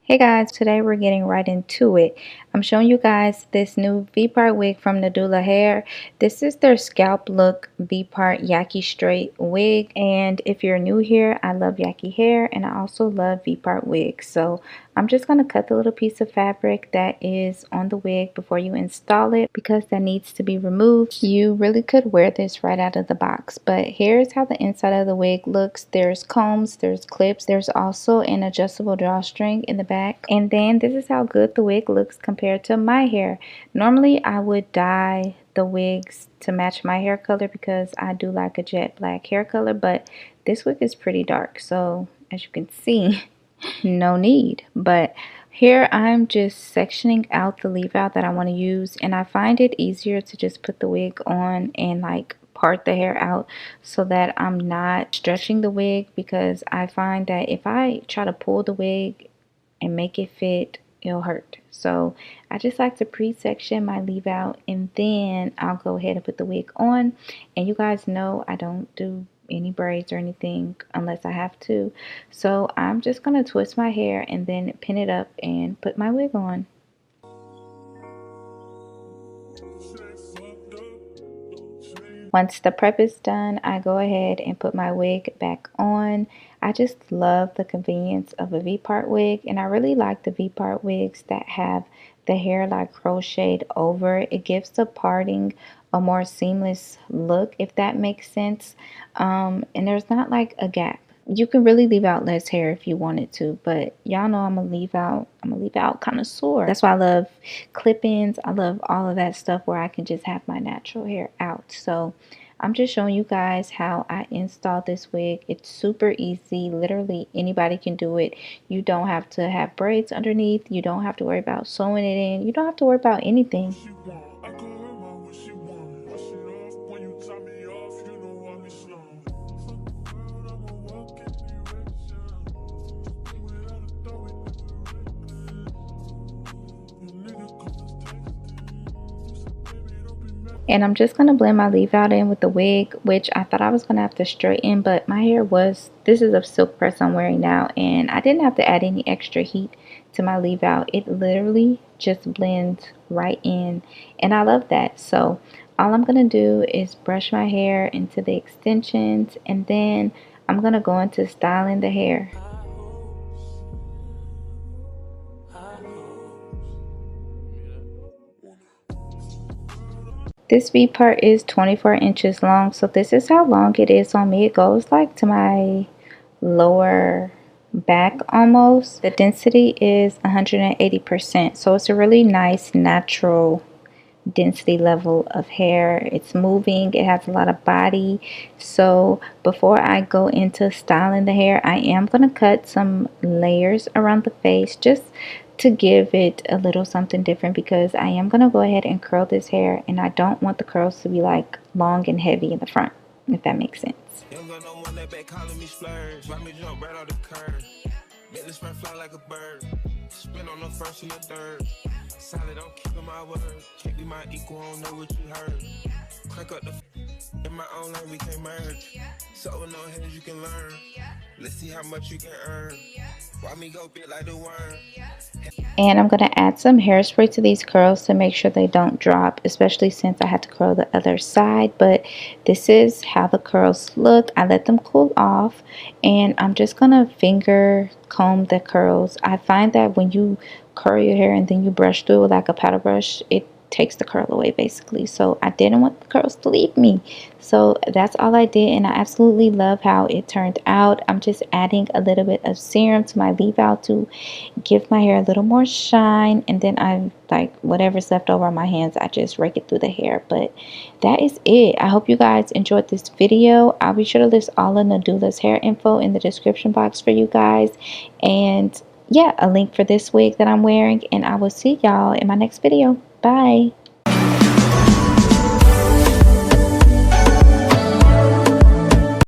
Hey guys, today we're getting right into it. I'm showing you guys this new V-part wig from Nadula hair. This is their scalp look V-part Yaki straight wig, and if you're new here, I love Yaki hair and I also love V-part wigs. So I'm just going to cut the little piece of fabric that is on the wig before you install it because that needs to be removed. You really could wear this right out of the box, but here's how the inside of the wig looks. There's combs, there's clips, there's also an adjustable drawstring in the back, and then this is how good the wig looks compared to my hair. Normally I would dye the wigs to match my hair color because I do like a jet black hair color, but this wig is pretty dark, so as you can see no need. But here I'm just sectioning out the leave out that I want to use, and I find it easier to just put the wig on and like part the hair out so that I'm not stretching the wig, because I find that if I try to pull the wig and make it fit, it'll hurt. So I just like to pre-section my leave out and then I'll go ahead and put the wig on. And you guys know I don't do any braids or anything unless I have to. So I'm just going to twist my hair and then pin it up and put my wig on. Once the prep is done, I go ahead and put my wig back on. I just love the convenience of a V-part wig, and I really like the V-part wigs that have the hair like crocheted over. It gives the parting a more seamless look, if that makes sense. And there's not like a gap. You can really leave out less hair if you wanted to, but y'all know I'm a leave out connoisseur. That's why I love clip-ins. I love all of that stuff where I can just have my natural hair out. So I'm just showing you guys how I installed this wig. It's super easy. Literally anybody can do it. You don't have to have braids underneath. You don't have to worry about sewing it in. You don't have to worry about anything. And I'm just going to blend my leave out in with the wig, which I thought I was going to have to straighten, but my hair was, this is a silk press I'm wearing now, and I didn't have to add any extra heat to my leave out. It literally just blends right in, and I love that. So all I'm going to do is brush my hair into the extensions, and then I'm going to go into styling the hair. This V part is 24 inches long, so this is how long it is on me. It goes like to my lower back almost. The density is 180%, so it's a really nice natural density level of hair. It's moving, it has a lot of body. So before I go into styling the hair, I am going to cut some layers around the face just to give it a little something different, because I am going to go ahead and curl this hair, and I don't want the curls to be like long and heavy in the front, if that makes sense. Spin on the first and the third. Solid, I'm keeping my word. Can't be my equal, I don't know what you heard. Crack up the in my own lane, we can merge. So with no hands you can learn. Let's see how much you can earn. Why me go big like the worm? And I'm going to add some hairspray to these curls to make sure they don't drop, especially since I had to curl the other side. But this is how the curls look. I let them cool off, and I'm just going to finger comb the curls. I find that when you curl your hair and then you brush through with like a paddle brush, it takes the curl away basically. So I didn't want the curls to leave me, so that's all I did, and I absolutely love how it turned out. I'm just adding a little bit of serum to my leave out to give my hair a little more shine, and then I like whatever's left over on my hands, I just rake it through the hair. But that is it. I hope you guys enjoyed this video. I'll be sure to list all of Nadula's hair info in the description box for you guys, and yeah, a link for this wig that I'm wearing, and I will see y'all in my next video. Bye.